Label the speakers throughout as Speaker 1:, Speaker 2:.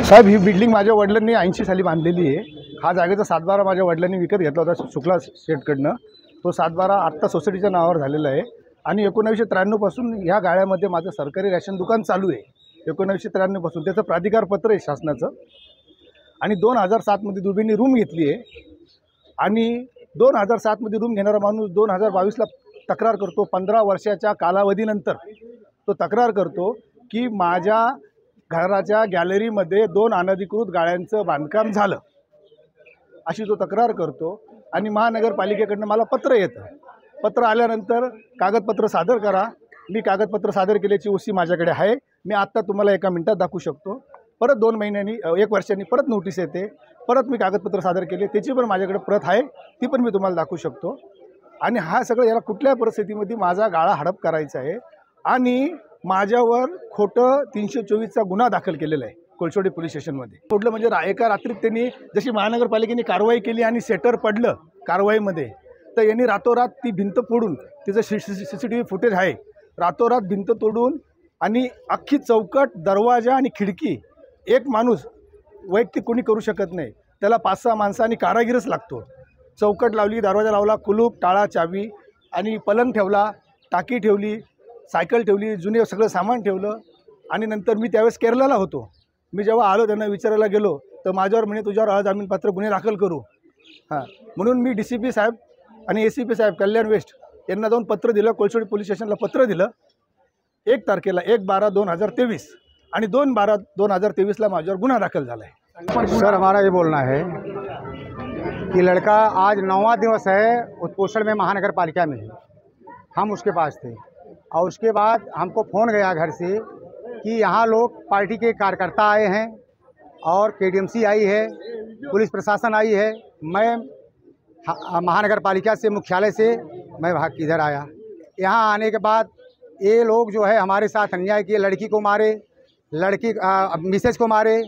Speaker 1: साहेब, ही building माझ्या वडिलांनी 80 साली बांधलेली आहे। हा जागेचा सातबारा माझ्या वडिलांनी विकत घेतला होता शुक्ला शेठकडनं। तो सातबारा आत्ता सोसायटीच्या नावावर झालेला आहे आणि 1993 पासून ह्या गाळ्यामध्ये माझं सरकारी रॅशन दुकान चालू आहे। 1993 पासून त्याचं प्राधिकार पत्र आहे शासनाचं। आणि 2007 मध्ये दुबेंनी रूम घेतली आहे आणि 2007 मध्ये रूम घेणारा माणूस 2022 ला तक्रार करतो। 15 वर्षाच्या कालावधीनंतर तो तक्रार करतो की माझ्या घराच्या गॅलरीमध्ये 2 अनधिकृत गाळ्यांचं बांधकाम झालं, अशी तो तक्रार करतो। आणि महानगरपालिकेकडनं मला पत्र येतं। पत्र आल्यानंतर कागदपत्र सादर करा। मी कागदपत्र सादर केल्याची ओसी माझ्याकडे आहे। मी आत्ता तुम्हाला एका मिनिटात दाखवू शकतो। परत 2 महिन्यांनी 1 वर्षांनी परत नोटीस येते, परत मी कागदपत्र सादर केले, त्याची पण माझ्याकडे प्रत आहे, ती पण मी तुम्हाला दाखवू शकतो। आणि हा सगळं याला कुठल्याही परिस्थितीमध्ये माझा गाळा हडप करायचा आहे आणि माझ्यावर खोटं 324चा गुन्हा दाखल केलेला आहे कोळसवाडी पोलीस स्टेशनमध्ये। तोडलं म्हणजे एका रात्रीत त्यांनी जशी महानगरपालिकेने कारवाई केली आणि सेटर पडलं कारवाईमध्ये, तर यांनी रातोरात ती भिंत फोडून, तिचं CCTV फुटेज आहे, रातोरात भिंत तोडून आणि अख्खी चौकट, दरवाजा आणि खिडकी एक माणूस वैयक्तिक कोणी करू शकत नाही, त्याला 5-6 माणसं आणि कारागीरच लागतो। चौकट लावली, दरवाजा लावला, कुलूप, टाळा, चावी आणि पलंग ठेवला, टाकी ठेवली, सायकल ठेवली, जुने सगळं सामान ठेवलं। आणि नंतर मी त्यावेळेस केरळला होतो। मी जेव्हा आलो त्यांना विचारायला गेलो तर माझ्यावर म्हणे तुझ्यावर अजामीनपात्र गुन्हे दाखल करू। म्हणून मी DCP साहेब आणि ACP साहेब कल्याण वेस्ट यांना जाऊन पत्र दिलं, कोळसवाडी पोलीस स्टेशनला पत्र दिलं 1 तारखेला 1/12/2023 आणि 2/12/2023 माझ्यावर गुन्हा दाखल झाला है।
Speaker 2: सर, हमारा ये बोलना है कि लड़का आज 9वां दिवस है उत्पोषण में महानगर पालिका में, हम उसके पास थे और उसके बाद हमको फ़ोन गया घर से कि यहाँ लोग पार्टी के कार्यकर्ता आए हैं और KDMC आई है, पुलिस प्रशासन आई है। मैं महानगर पालिका से मुख्यालय से मैं भाग के इधर आया। यहाँ आने के बाद ये लोग जो है हमारे साथ अन्याय किए, लड़की को मारे, लड़की मिसेज को मारे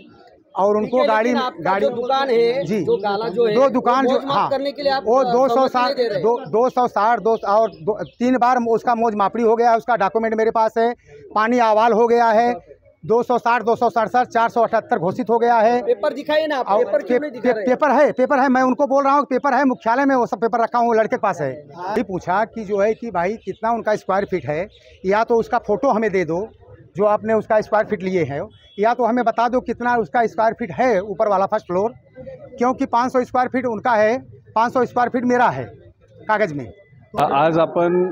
Speaker 2: और उनको गाड़ी
Speaker 3: जो दुकान है जी, जो गाला जो है
Speaker 2: 2 दुकान जो हाँ
Speaker 3: करने के लिए आप
Speaker 2: वो 260 और 3 बार उसका मौज मापड़ी हो गया है। उसका डॉक्यूमेंट मेरे पास है, पानी आवाल हो गया है, 260, 267, 478 घोषित हो गया है।
Speaker 3: पेपर दिखाइए ना आप, पेपर क्यों नहीं दिखा रहे?
Speaker 2: पेपर है, मैं उनको बोल रहा हूँ पेपर है, मुख्यालय में वो सब पेपर रखा हूँ, लड़के के पास है। ये पूछा कि जो है कि भाई कितना उनका स्क्वायर फीट है, या तो उसका फ़ोटो हमें दे दो जो आपने उसका स्क्वायर फीट लिए हैं, या तो हमें बता दो कितना उसका स्क्वायर फीट है ऊपर वाला फर्स्ट फ्लोर, क्योंकि 500 स्क्वायर फीट उनका है, 500 स्क्वायर फीट मेरा है कागज में।
Speaker 4: आज आपण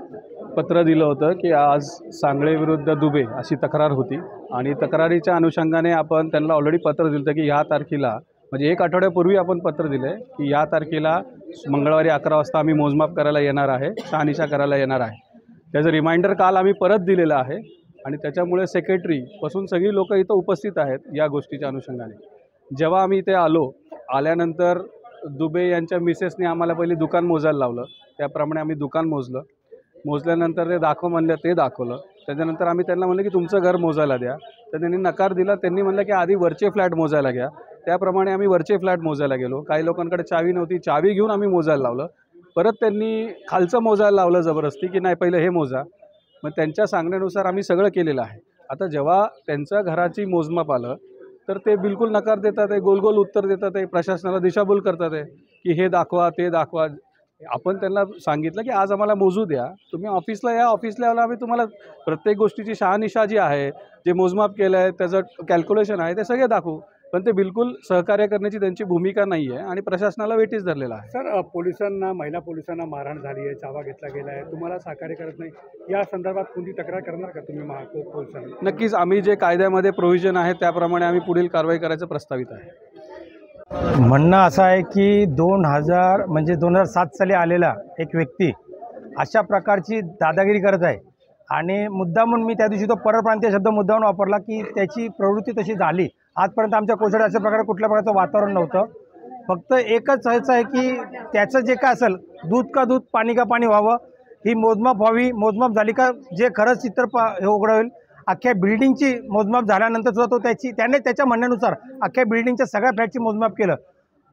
Speaker 4: पत्र दिलं होतं की आज सांगळे विरुद्ध दुबे अशी तक्रार होती आणि तक्रारीच्या अनुषंगाने आपण त्यांना ऑलरेडी पत्र दिलं की ह्या तारखेला, म्हणजे 1 आठवड्यापूर्वी आपण पत्र दिलं आहे की या तारखेला मंगळवारी 11 वाजता आम्ही मोजमाप करायला येणार आहे, शहानिशा करायला येणार आहे। त्याचं रिमाइंडर काल आम्ही परत दिलेलं आहे आणि त्याच्यामुळे सेक्रेटरीपासून सगळी लोक इथं उपस्थित आहेत या गोष्टीच्या अनुषंगाने। जेव्हा आम्ही इथे आल्यानंतर दुबे यांच्या मिसेसने आम्हाला पहिले दुकान मोजायला लावलं, त्याप्रमाणे आम्ही दुकान मोजल्यानंतर ते दाखव म्हणलं, ते दाखवलं। त्याच्यानंतर आम्ही त्यांना म्हणलं की तुमचं घर मोजायला द्या, तर त्यांनी नकार दिला। त्यांनी म्हणलं की आधी वरचे फ्लॅट मोजायला घ्या, त्याप्रमाणे आम्ही वरचे फ्लॅट मोजायला गेलो। काही लोकांकडे चावी नव्हती, चावी घेऊन आम्ही मोजायला लावलं। परत त्यांनी खालचं मोजायला लावलं जबरदस्ती की नाही पहिले हे मोजा। मग त्यांच्या सांगण्यानुसार आम्ही सगळं केलेलं आहे। आता जेव्हा त्यांच्या घराची मोजमाप आलं तर ते बिलकुल नकार देतात आहे, गोल उत्तर देतात आहे, प्रशासनाला दिशाभूल करतात आहे की हे दाखवा, ते दाखवा। आपण त्यांना सांगितलं की आज आम्हाला मोजू द्या, तुम्ही ऑफिसला या, ऑफिसला यायला आम्ही तुम्हाला प्रत्येक गोष्टीची शहानिशा जी आहे, जे मोजमाप केलं आहे त्याचं कॅल्क्युलेशन आहे, ते सगळे दाखवू। पण ते बिलकुल सहकार्य करण्याची त्यांची भूमिका नाही आहे आणि प्रशासनाला वेटीस धरलेला आहे।
Speaker 5: सर, पोलिसांना, महिला पोलिसांना मारहाण झाली आहे, चावा घेतला गेला आहे, तुम्हाला सहकार्य करत नाही, या संदर्भात कोणती तक्रार करणार का तुम्ही पोलिसांना?
Speaker 4: नक्कीच, आम्ही जे कायद्यामध्ये प्रोव्हिजन आहे त्याप्रमाणे आम्ही पुढील कारवाई करायचं प्रस्तावित आहे।
Speaker 6: म्हणणं असं आहे की 2007 साली आलेला एक व्यक्ती अशा प्रकारची दादागिरी करत आहे आणि मुद्दामून मी त्या दिवशी तो परप्रांतीय शब्द मुद्दामून वापरला की त्याची प्रवृत्ती तशी झाली। आजपर्यंत आमच्या कोळसवाडी अशा प्रकारे कुठल्या प्रकारचं वातावरण नव्हतं। फक्त एकच व्हायचं आहे की त्याचं जे काय असेल, दूध का दूध, पाणी का पाणी व्हावं, ही मोजमाप व्हावी। मोजमाप झाली का जे खरंच चित्र हे उघड होईल। अख्ख्या बिल्डिंगची मोजमाप झाल्यानंतर सुद्धा त्याने त्याच्या म्हणण्यानुसार अख्ख्या बिल्डिंगच्या सगळ्या फ्लॅटची मोजमाप केलं,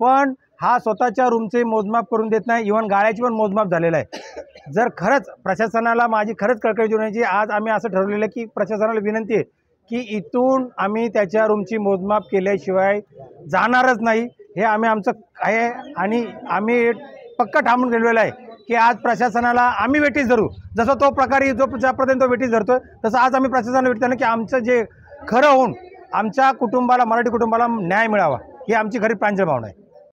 Speaker 6: पण हा स्वतःच्या रूमचे मोजमाप करून देत नाही, इव्हन गाळ्याची पण मोजमाप झालेला आहे। जर खरंच प्रशासनाला माझी खरंच कळकळी विनंती, आज आम्ही असं ठरवलेलं की प्रशासनाला विनंती आहे की इथून आम्ही त्याच्या रूमची मोजमाप केल्याशिवाय जाणारच नाही, हे आमचं आहे. आणि आम्ही पक्का ठामून गेलेलं आहे की आज प्रशासनाला आम्ही वेटीस धरू. जसं तो प्रकारे ज्यापर्यंत तो वेटीस धरतोय तसं आज आम्ही प्रशासनाला वेटीस धरणार की आमचं जे खरं होऊन आमच्या कुटुंबाला, मराठी कुटुंबाला न्याय मिळावा, ही आमची खरी प्रांजळ भावना आहे.